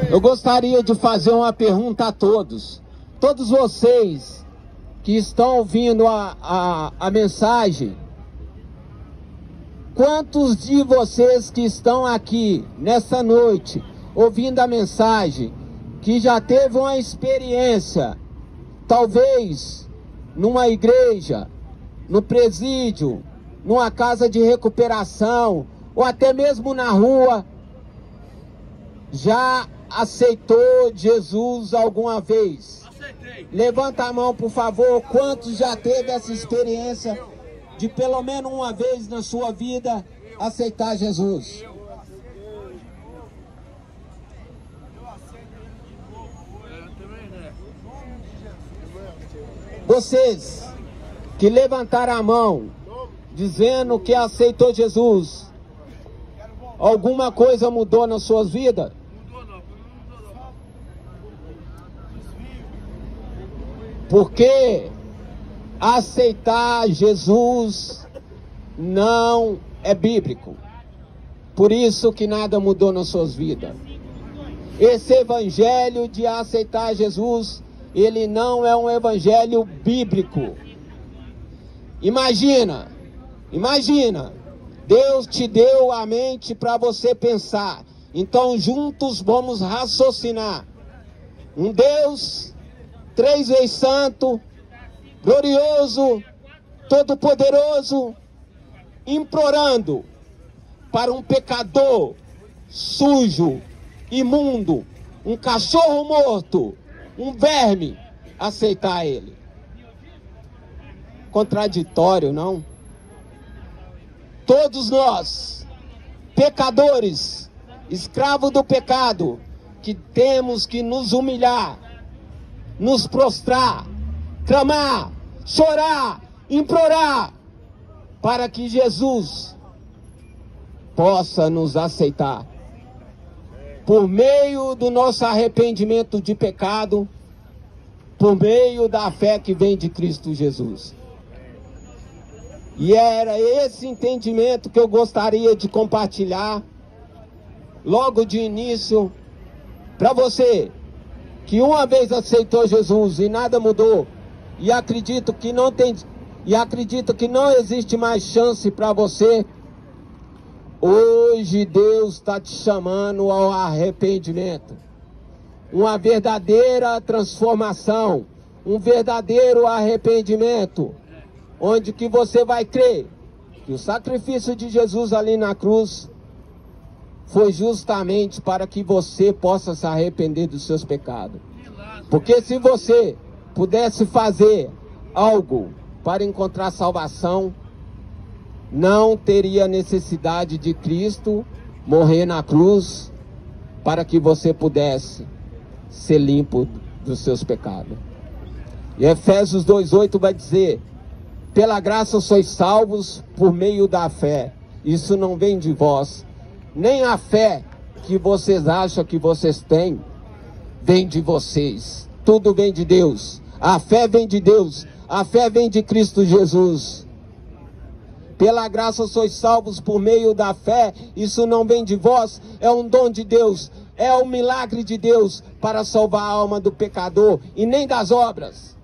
Eu gostaria de fazer uma pergunta a todos. Todos vocês que estão ouvindo a mensagem, quantos de vocês que estão aqui nessa noite, ouvindo a mensagem, que já teve uma experiência, talvez numa igreja, no presídio, numa casa de recuperação, ou até mesmo na rua, já aceitou Jesus alguma vez? Aceitei. Levanta a mão, por favor. Quantos já teve essa experiência de pelo menos uma vez na sua vida aceitar Jesus? Vocês que levantaram a mão dizendo que aceitou Jesus, alguma coisa mudou nas suas vidas? Porque aceitar Jesus não é bíblico. Por isso que nada mudou nas suas vidas. Esse evangelho de aceitar Jesus, ele não é um evangelho bíblico. Imagina, Deus te deu a mente para você pensar. Então juntos vamos raciocinar. Um Deus 3 vezes santo, glorioso, todo-poderoso, implorando para um pecador sujo, imundo, um cachorro morto, um verme, aceitar ele. Contraditório, não? Todos nós, pecadores, escravos do pecado, que temos que nos humilhar, nos prostrar, clamar, chorar, implorar, para que Jesus possa nos aceitar. Por meio do nosso arrependimento de pecado, por meio da fé que vem de Cristo Jesus. E era esse entendimento que eu gostaria de compartilhar logo de início para você que uma vez aceitou Jesus e nada mudou, e acredito que não existe mais chance para você. Hoje Deus está te chamando ao arrependimento, uma verdadeira transformação, um verdadeiro arrependimento, onde que você vai crer que o sacrifício de Jesus ali na cruz foi justamente para que você possa se arrepender dos seus pecados. Porque se você pudesse fazer algo para encontrar salvação, não teria necessidade de Cristo morrer na cruz para que você pudesse ser limpo dos seus pecados. E Efésios 2:8 vai dizer: pela graça sois salvos por meio da fé. Isso não vem de vós, nem a fé que vocês acham que vocês têm vem de vocês. Tudo vem de Deus. A fé vem de Deus. A fé vem de Cristo Jesus. Pela graça sois salvos por meio da fé. Isso não vem de vós, é um dom de Deus. É um milagre de Deus para salvar a alma do pecador, e nem das obras.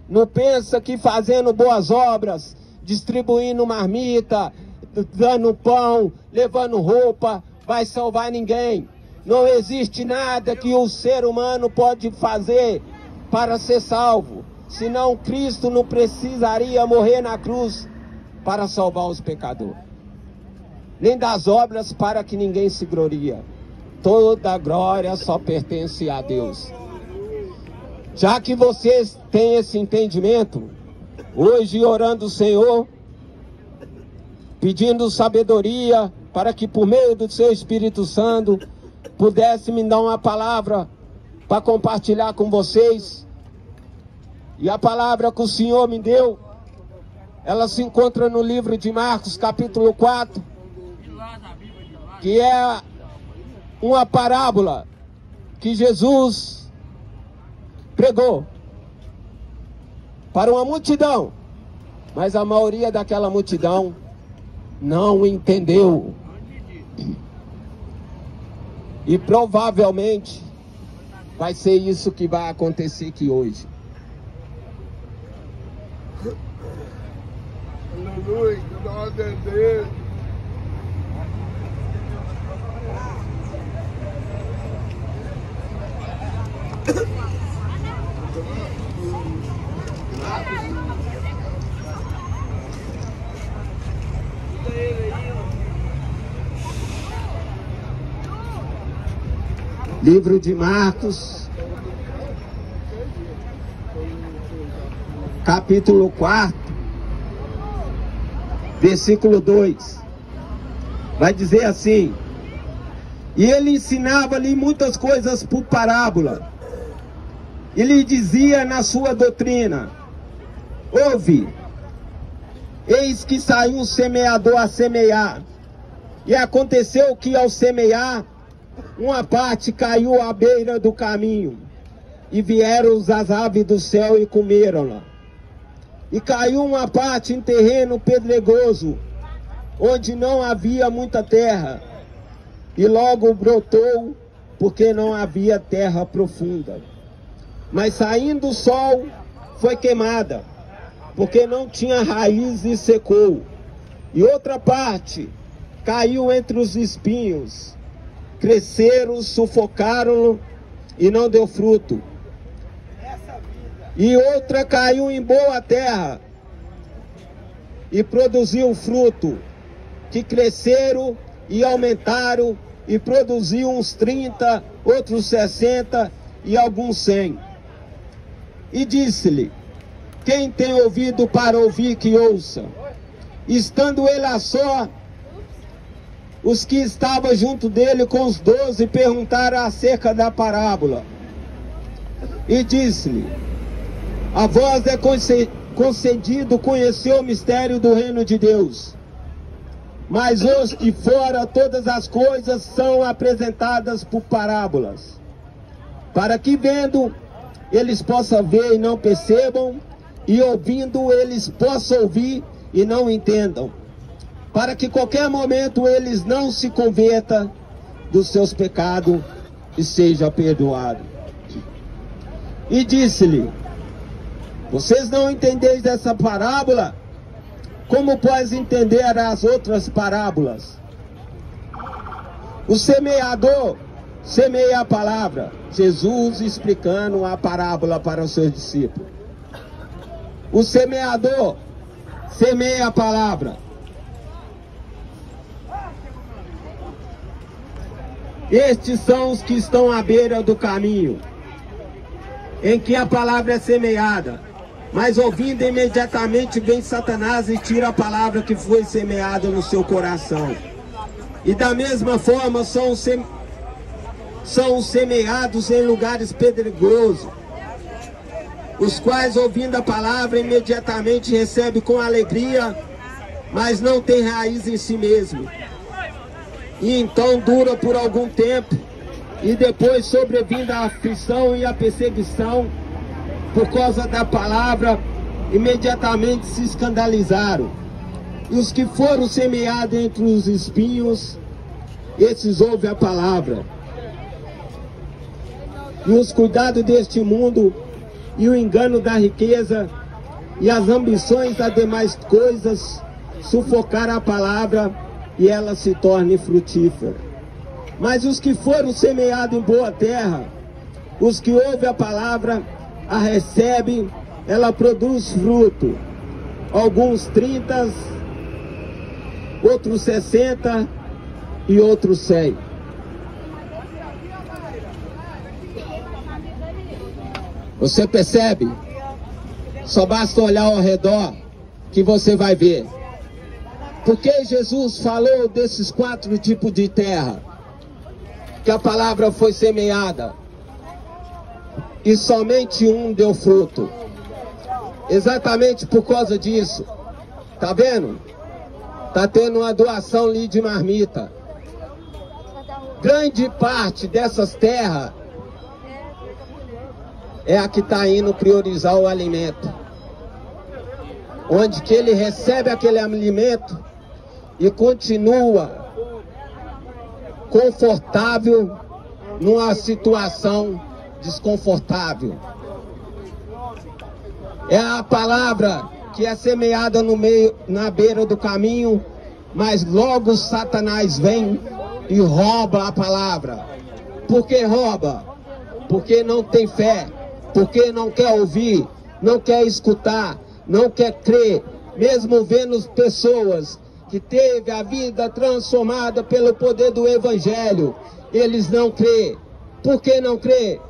Não pensa que fazendo boas obras, distribuindo marmita, dando pão, levando roupa, vai salvar ninguém. Não existe nada que o ser humano pode fazer para ser salvo. Senão Cristo não precisaria morrer na cruz para salvar os pecadores. Nem das obras para que ninguém se glorie. Toda a glória só pertence a Deus. Já que vocês têm esse entendimento, hoje orando o Senhor, pedindo sabedoria para que por meio do seu Espírito Santo pudesse me dar uma palavra para compartilhar com vocês. E a palavra que o Senhor me deu, ela se encontra no livro de Marcos, capítulo 4, que é uma parábola que Jesus pregou para uma multidão, mas a maioria daquela multidão não entendeu. E provavelmente vai ser isso que vai acontecer aqui hoje. Aleluia, glória a Deus. Livro de Marcos, capítulo 4, versículo 2. Vai dizer assim: e ele ensinava-lhe muitas coisas por parábola, e lhe dizia na sua doutrina: ouve, eis que saiu um semeador a semear, e aconteceu que ao semear, uma parte caiu à beira do caminho, e vieram as aves do céu e comeram-la. E caiu uma parte em terreno pedregoso, onde não havia muita terra, e logo brotou, porque não havia terra profunda. Mas saindo o sol, foi queimada, porque não tinha raiz e secou. E outra parte caiu entre os espinhos, cresceram, sufocaram-no e não deu fruto. E outra caiu em boa terra e produziu fruto, que cresceram e aumentaram e produziu uns 30, outros 60 e alguns 100. E disse-lhe: quem tem ouvido para ouvir, que ouça. Estando ele a só, os que estavam junto dele com os 12 perguntaram acerca da parábola. E disse-lhe: a vós é concedido conhecer o mistério do reino de Deus, mas os de fora todas as coisas são apresentadas por parábolas, para que vendo eles possam ver e não percebam, e ouvindo eles possam ouvir e não entendam, para que qualquer momento eles não se convertam dos seus pecados e seja perdoado. E disse-lhe: vocês não entendeis essa parábola? Como podes entender as outras parábolas? O semeador semeia a palavra. Jesus explicando a parábola para os seus discípulos. O semeador semeia a palavra. Estes são os que estão à beira do caminho, em que a palavra é semeada, mas ouvindo imediatamente vem Satanás e tira a palavra que foi semeada no seu coração. E da mesma forma são os semeados em lugares pedregosos, os quais, ouvindo a palavra, imediatamente recebem com alegria, mas não tem raiz em si mesmo. E então dura por algum tempo, e depois, sobrevindo a aflição e a perseguição por causa da palavra, imediatamente se escandalizaram. E os que foram semeados entre os espinhos, esses ouvem a palavra, e os cuidados deste mundo, e o engano da riqueza, e as ambições das demais coisas, sufocaram a palavra, e ela se torne frutífera. Mas os que foram semeados em boa terra, os que ouvem a palavra, a recebem, ela produz fruto, alguns 30, outros 60 e outros 100. Você percebe? Só basta olhar ao redor que você vai ver. Por que Jesus falou desses 4 tipos de terra? Que a palavra foi semeada e somente um deu fruto. Exatamente por causa disso. Tá vendo? Tá tendo uma doação ali de marmita. Grande parte dessas terras é a que está indo priorizar o alimento. Onde que ele recebe aquele alimento e continua confortável numa situação desconfortável. É a palavra que é semeada no meio, na beira do caminho, mas logo Satanás vem e rouba a palavra. Por que rouba? Porque não tem fé, porque não quer ouvir, não quer escutar, não quer crer, mesmo vendo pessoas que teve a vida transformada pelo poder do Evangelho, eles não crê. Por que não crê?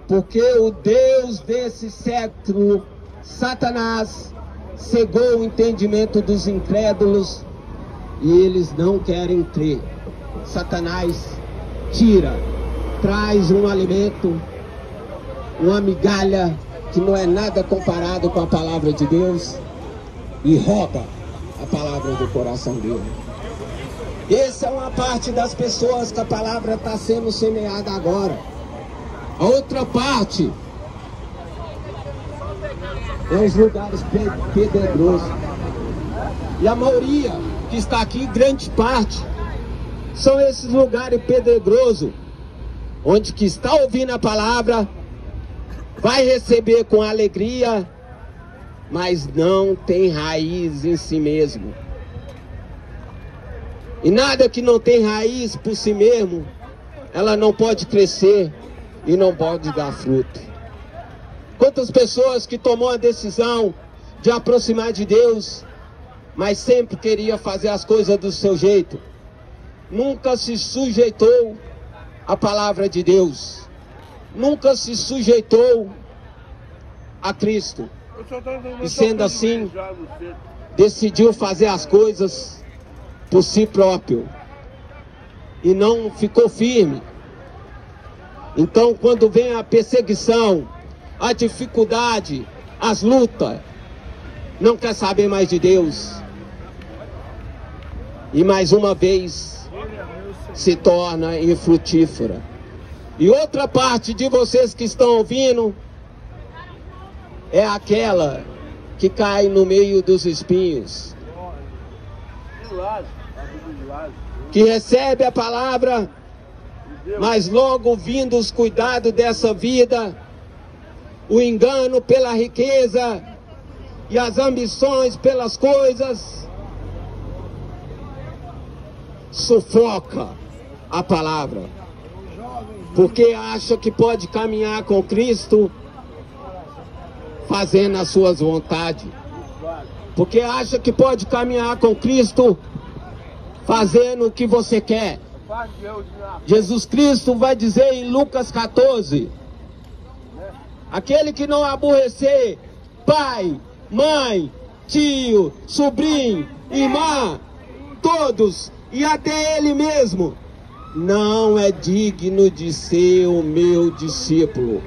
Porque o Deus desse século, Satanás, cegou o entendimento dos incrédulos e eles não querem crer. Satanás traz um alimento, uma migalha que não é nada comparado com a palavra de Deus e rouba a palavra do coração dele. Essa é uma parte das pessoas que a palavra está sendo semeada agora. A outra parte é os lugares pedregosos. E a maioria que está aqui, grande parte, são esses lugares pedregosos, onde que está ouvindo a palavra, vai receber com alegria, mas não tem raiz em si mesmo. E nada que não tem raiz por si mesmo, ela não pode crescer e não pode dar fruto. Quantas pessoas que tomou a decisão de aproximar de Deus, mas sempre queria fazer as coisas do seu jeito, nunca se sujeitou à palavra de Deus, nunca se sujeitou a Cristo. E sendo assim, decidiu fazer as coisas por si próprio e não ficou firme. Então, quando vem a perseguição, a dificuldade, as lutas, não quer saber mais de Deus. E mais uma vez se torna infrutífera. E outra parte de vocês que estão ouvindo é aquela que cai no meio dos espinhos, que recebe a palavra, mas logo vindo os cuidados dessa vida, o engano pela riqueza e as ambições pelas coisas, sufoca a palavra, porque acha que pode caminhar com Cristo fazendo as suas vontades, porque acha que pode caminhar com Cristo fazendo o que você quer. Jesus Cristo vai dizer em Lucas 14, aquele que não aborrecer pai, mãe, tio, sobrinho, irmã, todos, e até ele mesmo, não é digno de ser o meu discípulo.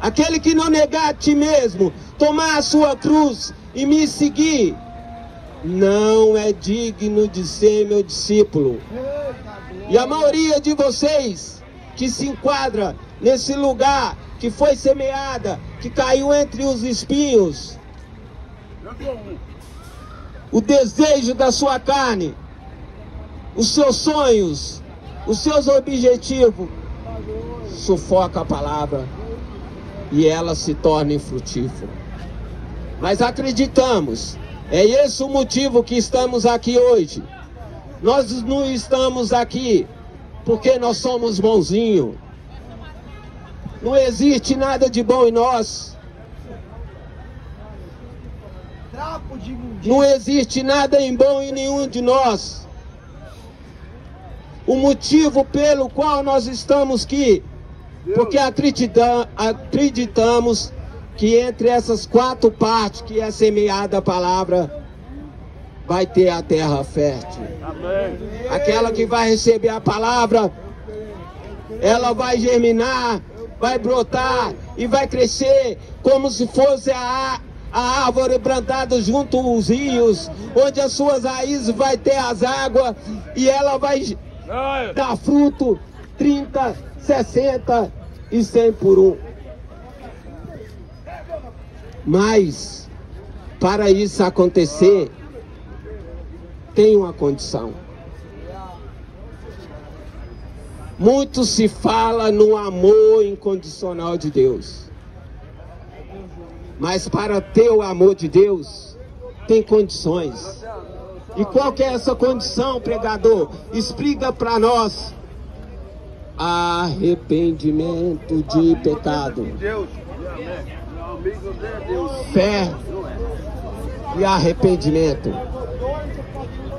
Aquele que não negar a ti mesmo, tomar a sua cruz e me seguir, não é digno de ser meu discípulo. E a maioria de vocês que se enquadra nesse lugar que foi semeada, que caiu entre os espinhos, o desejo da sua carne, os seus sonhos, os seus objetivos, sufoca a palavra e ela se torna infrutífera. Mas acreditamos, é esse o motivo que estamos aqui hoje. Nós não estamos aqui porque nós somos bonzinhos. Não existe nada de bom em nós. Não existe nada em bom em nenhum de nós. O motivo pelo qual nós estamos aqui, porque acreditamos que entre essas 4 partes que é semeada a palavra, vai ter a terra fértil. Amém. Aquela que vai receber a palavra, ela vai germinar, vai brotar e vai crescer como se fosse a árvore plantada junto aos rios, onde as suas raízes vai ter as águas e ela vai dar fruto 30, 60 e 100 por 1. Mas para isso acontecer, tem uma condição. Muito se fala no amor incondicional de Deus. Mas para ter o amor de Deus, tem condições. E qual que é essa condição, pregador? Explica para nós. Arrependimento de pecado. Fé e arrependimento.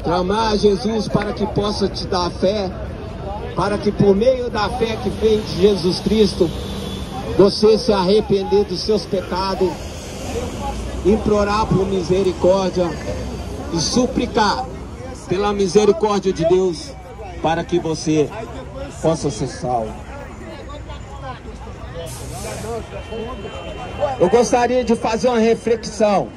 Clamar a Jesus para que possa te dar fé, para que por meio da fé que vem de Jesus Cristo, você se arrepender dos seus pecados, implorar por misericórdia e suplicar pela misericórdia de Deus para que você possa ser salvo. Eu gostaria de fazer uma reflexão.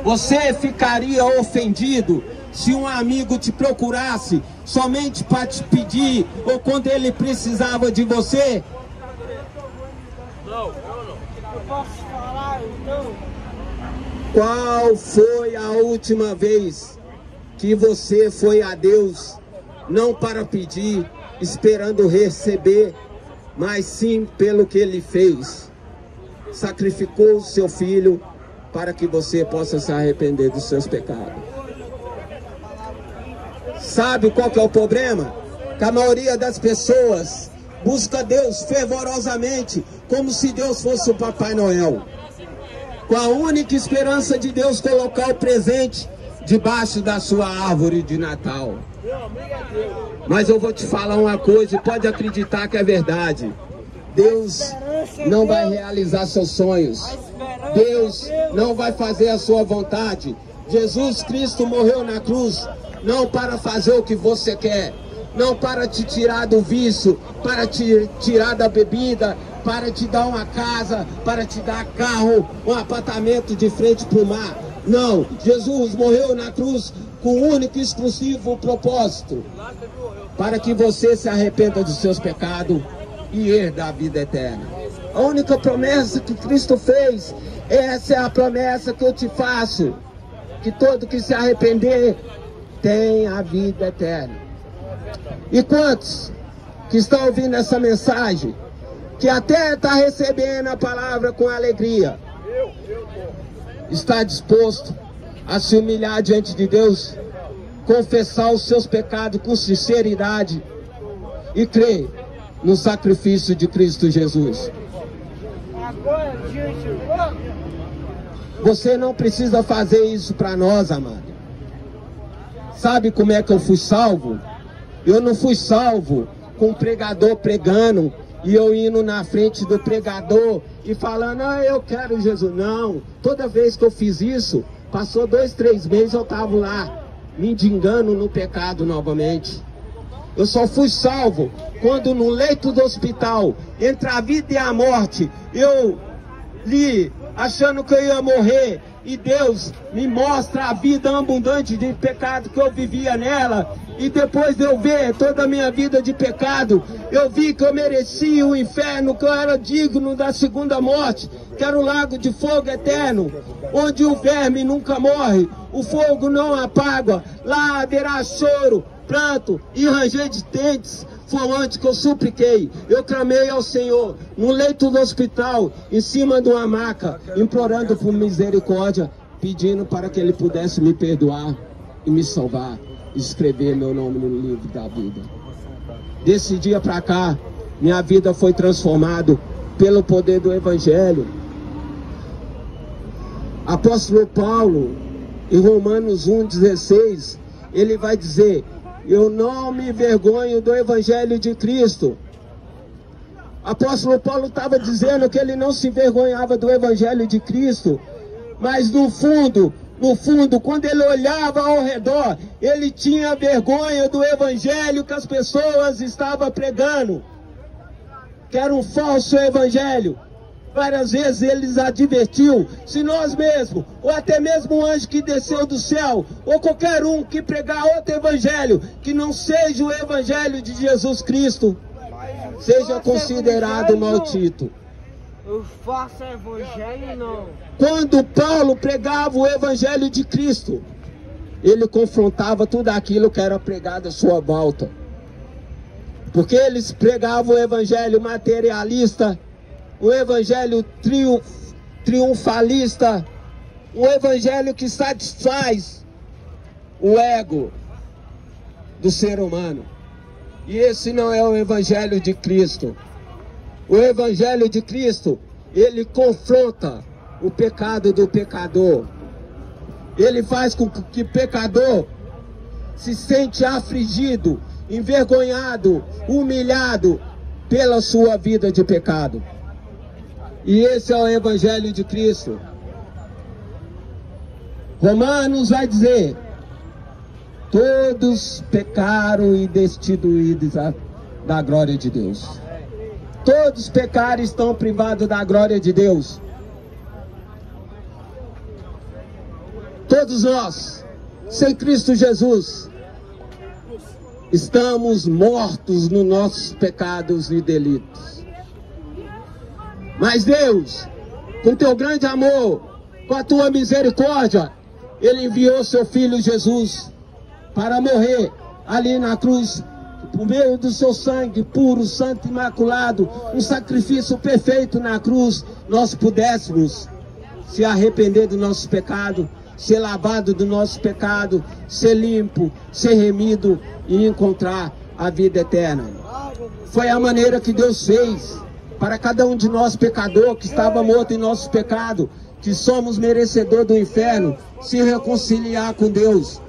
Você ficaria ofendido se um amigo te procurasse somente para te pedir ou quando ele precisava de você? Não, eu não. Eu posso falar, então? Qual foi a última vez que você foi a Deus, não para pedir, esperando receber, mas sim pelo que Ele fez? Sacrificou o seu filho para que você possa se arrepender dos seus pecados. Sabe qual que é o problema? Que a maioria das pessoas busca Deus fervorosamente, como se Deus fosse o Papai Noel, com a única esperança de Deus colocar o presente debaixo da sua árvore de Natal. Mas eu vou te falar uma coisa e pode acreditar que é verdade. Deus não vai realizar seus sonhos. Deus não vai fazer a sua vontade. Jesus Cristo morreu na cruz não para fazer o que você quer, não para te tirar do vício, para te tirar da bebida, para te dar uma casa, para te dar carro, um apartamento de frente para o mar. Não, Jesus morreu na cruz com o único e exclusivo propósito, para que você se arrependa dos seus pecados e herda a vida eterna. A única promessa que Cristo fez, essa é a promessa que eu te faço, que todo que se arrepender tem a vida eterna. E quantos que estão ouvindo essa mensagem, que até está recebendo a palavra com alegria, está disposto a se humilhar diante de Deus, confessar os seus pecados com sinceridade e crer no sacrifício de Cristo Jesus? Você não precisa fazer isso para nós, amado. Sabe como é que eu fui salvo? Eu não fui salvo com o pregador pregando e eu indo na frente do pregador e falando, ah, eu quero Jesus. Não, toda vez que eu fiz isso, passou 2, 3 meses, eu estava lá, me mendigando no pecado novamente. Eu só fui salvo quando no leito do hospital, entre a vida e a morte, eu li achando que eu ia morrer, e Deus me mostra a vida abundante de pecado que eu vivia nela. E depois de eu ver toda a minha vida de pecado, eu vi que eu merecia o inferno, que eu era digno da segunda morte, que era o lago de fogo eterno, onde o verme nunca morre, o fogo não apaga, lá haverá choro, pranto e ranger de dentes. Foi onde que eu supliquei, eu clamei ao Senhor, no leito do hospital, em cima de uma maca, implorando por misericórdia, pedindo para que Ele pudesse me perdoar e me salvar, e escrever meu nome no livro da vida. Desse dia para cá, minha vida foi transformada pelo poder do Evangelho. Apóstolo Paulo, em Romanos 1,16, ele vai dizer: eu não me envergonho do Evangelho de Cristo. Apóstolo Paulo estava dizendo que ele não se envergonhava do Evangelho de Cristo, mas no fundo, quando ele olhava ao redor, ele tinha vergonha do Evangelho que as pessoas estavam pregando, que era um falso Evangelho. Várias vezes eles advertiu, se nós mesmos, ou até mesmo um anjo que desceu do céu, ou qualquer um que pregar outro evangelho, que não seja o evangelho de Jesus Cristo, seja considerado maldito. O falso evangelho não. Quando Paulo pregava o evangelho de Cristo, ele confrontava tudo aquilo que era pregado à sua volta. Porque eles pregavam o evangelho materialista, o evangelho triunfalista, um evangelho que satisfaz o ego do ser humano. E esse não é o evangelho de Cristo. O evangelho de Cristo, ele confronta o pecado do pecador. Ele faz com que o pecador se sente afligido, envergonhado, humilhado pela sua vida de pecado. E esse é o evangelho de Cristo. Romanos vai dizer: todos pecaram e destituídos da glória de Deus. Todos pecaram e estão privados da glória de Deus. Todos nós, sem Cristo Jesus, estamos mortos nos nossos pecados e delitos. Mas Deus, com teu grande amor, com a tua misericórdia, Ele enviou seu Filho Jesus para morrer ali na cruz, por meio do seu sangue puro, santo, imaculado, um sacrifício perfeito na cruz, nós pudéssemos se arrepender do nosso pecado, ser lavado do nosso pecado, ser limpo, ser remido e encontrar a vida eterna. Foi a maneira que Deus fez para cada um de nós pecador que estava morto em nosso pecado, que somos merecedor do inferno, se reconciliar com Deus.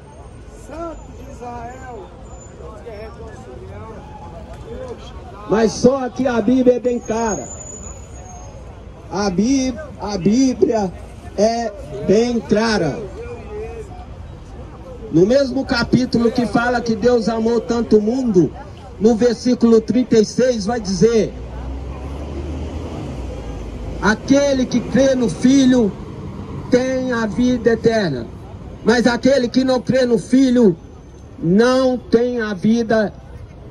Mas só que a Bíblia é bem clara. A Bíblia é bem clara. No mesmo capítulo que fala que Deus amou tanto o mundo, no versículo 36 vai dizer: aquele que crê no Filho tem a vida eterna, mas aquele que não crê no Filho não tem a vida,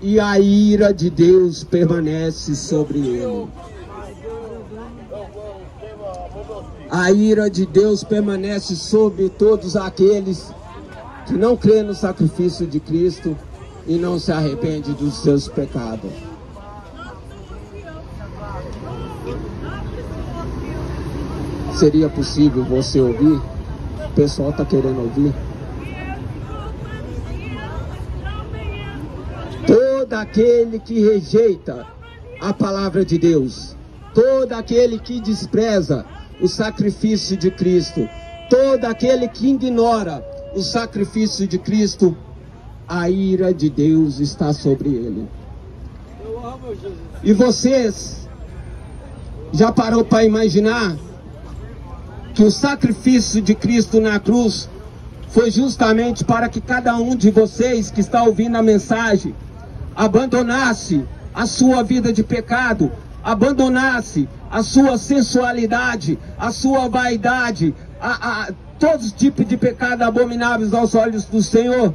e a ira de Deus permanece sobre ele. A ira de Deus permanece sobre todos aqueles que não crê no sacrifício de Cristo e não se arrepende dos seus pecados. Seria possível você ouvir? O pessoal está querendo ouvir. Todo aquele que rejeita a palavra de Deus, todo aquele que despreza o sacrifício de Cristo, todo aquele que ignora o sacrifício de Cristo, a ira de Deus está sobre ele. E vocês já parou para imaginar que o sacrifício de Cristo na cruz foi justamente para que cada um de vocês que está ouvindo a mensagem abandonasse a sua vida de pecado, abandonasse a sua sensualidade, a sua vaidade, todos os tipos de pecado abomináveis aos olhos do Senhor?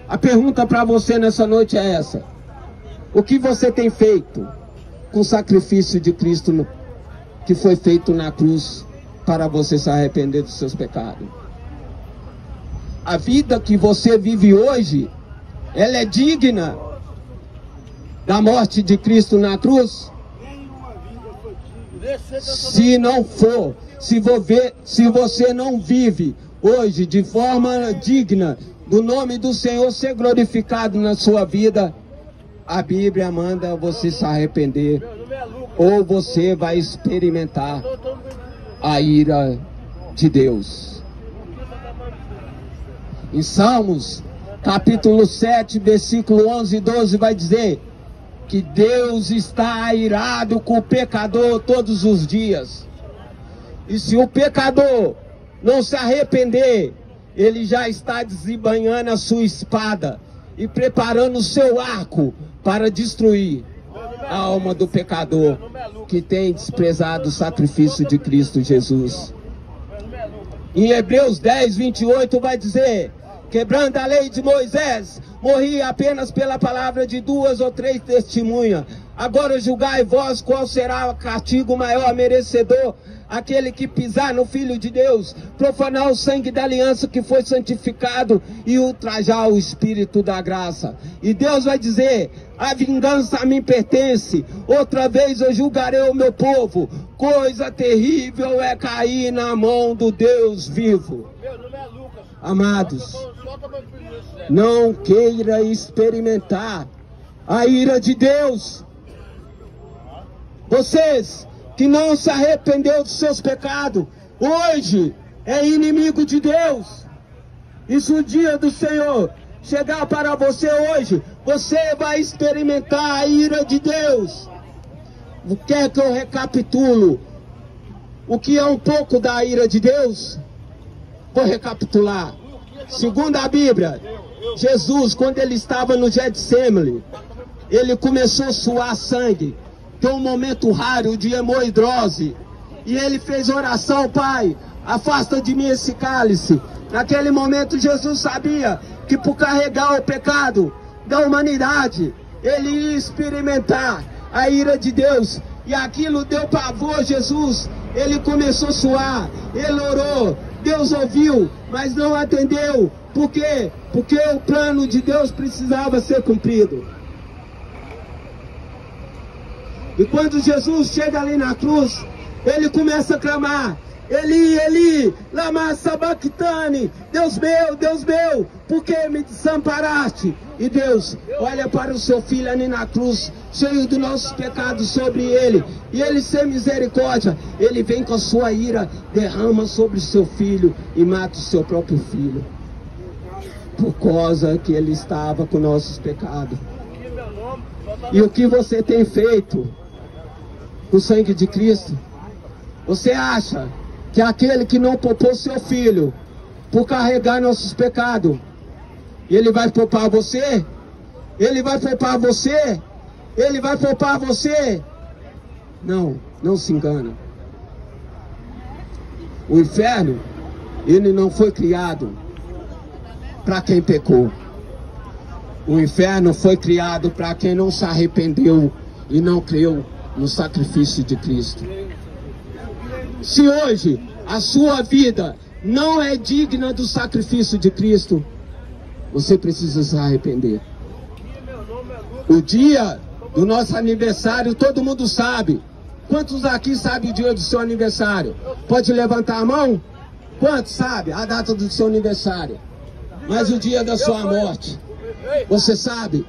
A pergunta para você nessa noite é essa: o que você tem feito com o sacrifício de Cristo que foi feito na cruz para você se arrepender dos seus pecados? A vida que você vive hoje, ela é digna da morte de Cristo na cruz? Se não for, se você não vive hoje de forma digna do nome do Senhor ser glorificado na sua vida, a Bíblia manda você se arrepender, ou você vai experimentar a ira de Deus. Em Salmos capítulo 7, versículo 11 e 12 vai dizer que Deus está airado com o pecador todos os dias. E se o pecador não se arrepender, ele já está desembanhando a sua espada e preparando o seu arco para destruir a alma do pecador que tem desprezado o sacrifício de Cristo Jesus. Em Hebreus 10, 28 vai dizer: quebrando a lei de Moisés, morri apenas pela palavra de 2 ou 3 testemunhas. Agora julgai vós qual será o castigo maior merecedor, aquele que pisar no Filho de Deus, profanar o sangue da aliança que foi santificado e ultrajar o Espírito da graça. E Deus vai dizer: a vingança a mim pertence, outra vez eu julgarei o meu povo. Coisa terrível é cair na mão do Deus vivo. Amados, não queira experimentar a ira de Deus. Vocês que não se arrependeu dos seus pecados, hoje é inimigo de Deus. E se o dia do Senhor chegar para você hoje, você vai experimentar a ira de Deus. Quer que eu recapitulo o que é um pouco da ira de Deus? Vou recapitular. Segundo a Bíblia, Jesus, quando ele estava no Getsemane, ele começou a suar sangue. Tem um momento raro de hemorroidose. E ele fez oração: Pai, afasta de mim esse cálice. Naquele momento Jesus sabia que por carregar o pecado da humanidade, ele ia experimentar a ira de Deus. E aquilo deu pavor a Jesus. Ele começou a suar, ele orou, Deus ouviu, mas não atendeu. Por quê? Porque o plano de Deus precisava ser cumprido. E quando Jesus chega ali na cruz, ele começa a clamar: Eli, Eli, lama sabachthani, Deus meu, por que me desamparaste? E Deus olha para o seu filho ali na cruz, cheio dos nossos pecados sobre ele, e ele, sem misericórdia, ele vem com a sua ira, derrama sobre o seu filho e mata o seu próprio filho, por causa que ele estava com nossos pecados. E o que você tem feito com o sangue de Cristo? Você acha que aquele que não poupou seu filho por carregar nossos pecados, ele vai poupar você? Ele vai poupar você? Ele vai poupar você? Não, não se engana. O inferno, ele não foi criado para quem pecou. O inferno foi criado para quem não se arrependeu e não creu no sacrifício de Cristo. Se hoje a sua vida não é digna do sacrifício de Cristo, você precisa se arrepender. O dia do nosso aniversário, todo mundo sabe. Quantos aqui sabem o dia do seu aniversário? Pode levantar a mão? Quantos sabem a data do seu aniversário? Mas o dia da sua morte, você sabe?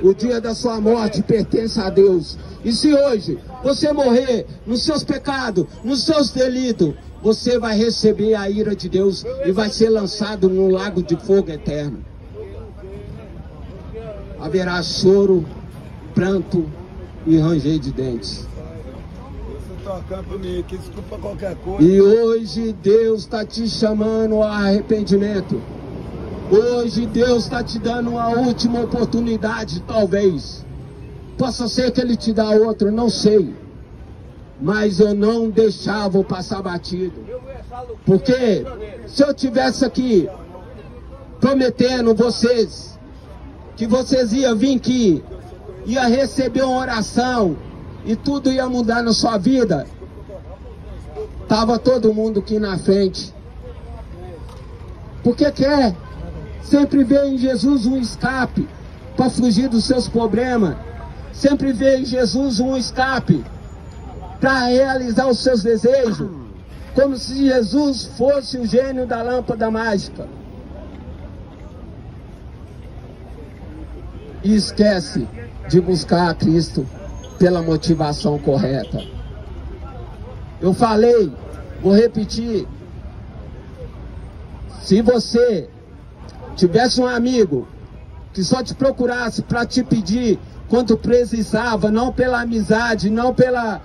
O dia da sua morte pertence a Deus. E se hoje você morrer nos seus pecados, nos seus delitos, você vai receber a ira de Deus e vai ser lançado num lago de fogo eterno. Haverá choro, pranto e ranger de dentes. E hoje Deus está te chamando ao arrependimento. Hoje Deus está te dando uma última oportunidade, talvez. Possa ser que Ele te dá outra, não sei. Mas eu não deixava passar batido. Porque se eu tivesse aqui prometendo vocês que vocês iam vir aqui, ia receber uma oração e tudo ia mudar na sua vida, tava todo mundo aqui na frente. Porque quer sempre ver em Jesus um escape para fugir dos seus problemas. Sempre ver em Jesus um escape para realizar os seus desejos. Como se Jesus fosse o gênio da lâmpada mágica. E esquece de buscar a Cristo pela motivação correta. Eu falei, vou repetir. Se você tivesse um amigo que só te procurasse para te pedir quando precisava, não pela amizade, não pela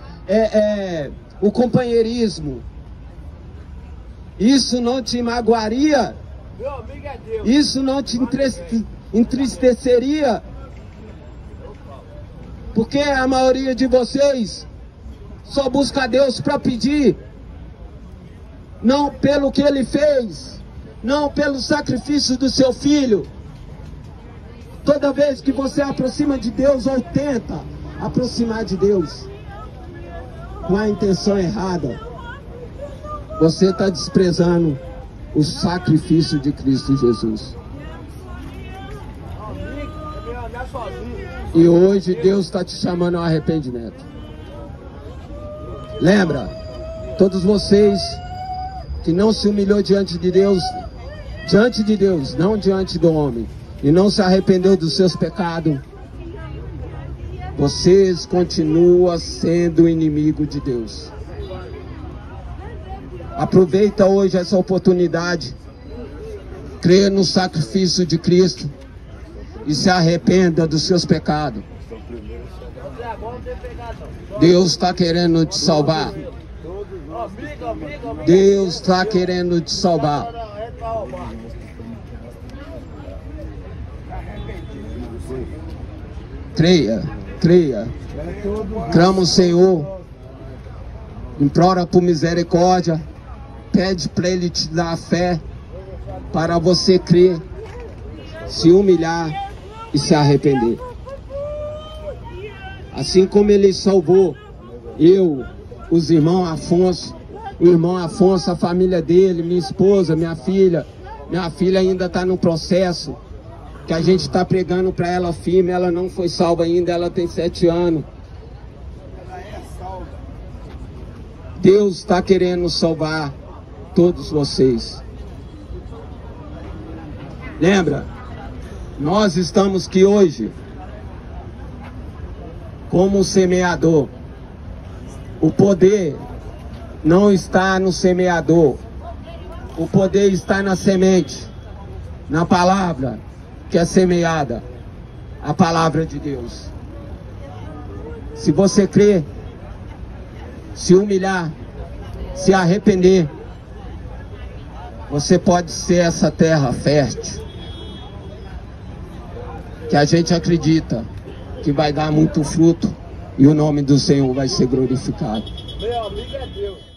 o companheirismo, isso não te magoaria? Isso não te entristeceria? Porque a maioria de vocês só busca a Deus para pedir, não pelo que Ele fez, não pelo sacrifício do seu filho. Toda vez que você aproxima de Deus ou tenta aproximar de Deus, com a intenção errada, você está desprezando o sacrifício de Cristo Jesus. E hoje Deus está te chamando ao arrependimento. Lembra, todos vocês que não se humilhou diante de Deus, não diante do homem, e não se arrependeu dos seus pecados, vocês continuam sendo inimigo de Deus. Aproveita hoje essa oportunidade, crê no sacrifício de Cristo e se arrependa dos seus pecados. Deus está querendo te salvar. Deus está querendo te salvar. Creia, creia. Clama o Senhor, implora por misericórdia, pede para Ele te dar a fé, para você crer, se humilhar e se arrepender. Assim como Ele salvou eu, os irmãos Afonso, o irmão Afonso, a família dele, minha esposa, minha filha ainda está no processo, que a gente está pregando para ela firme, ela não foi salva ainda, ela tem 7 anos. Deus está querendo salvar todos vocês. Lembra, nós estamos aqui hoje como semeador. O poder não está no semeador, o poder está na semente, na palavra que é semeada, a palavra de Deus. Se você crer, se humilhar, se arrepender, você pode ser essa terra fértil, que a gente acredita que vai dar muito fruto e o nome do Senhor vai ser glorificado. Meu amigo é Deus.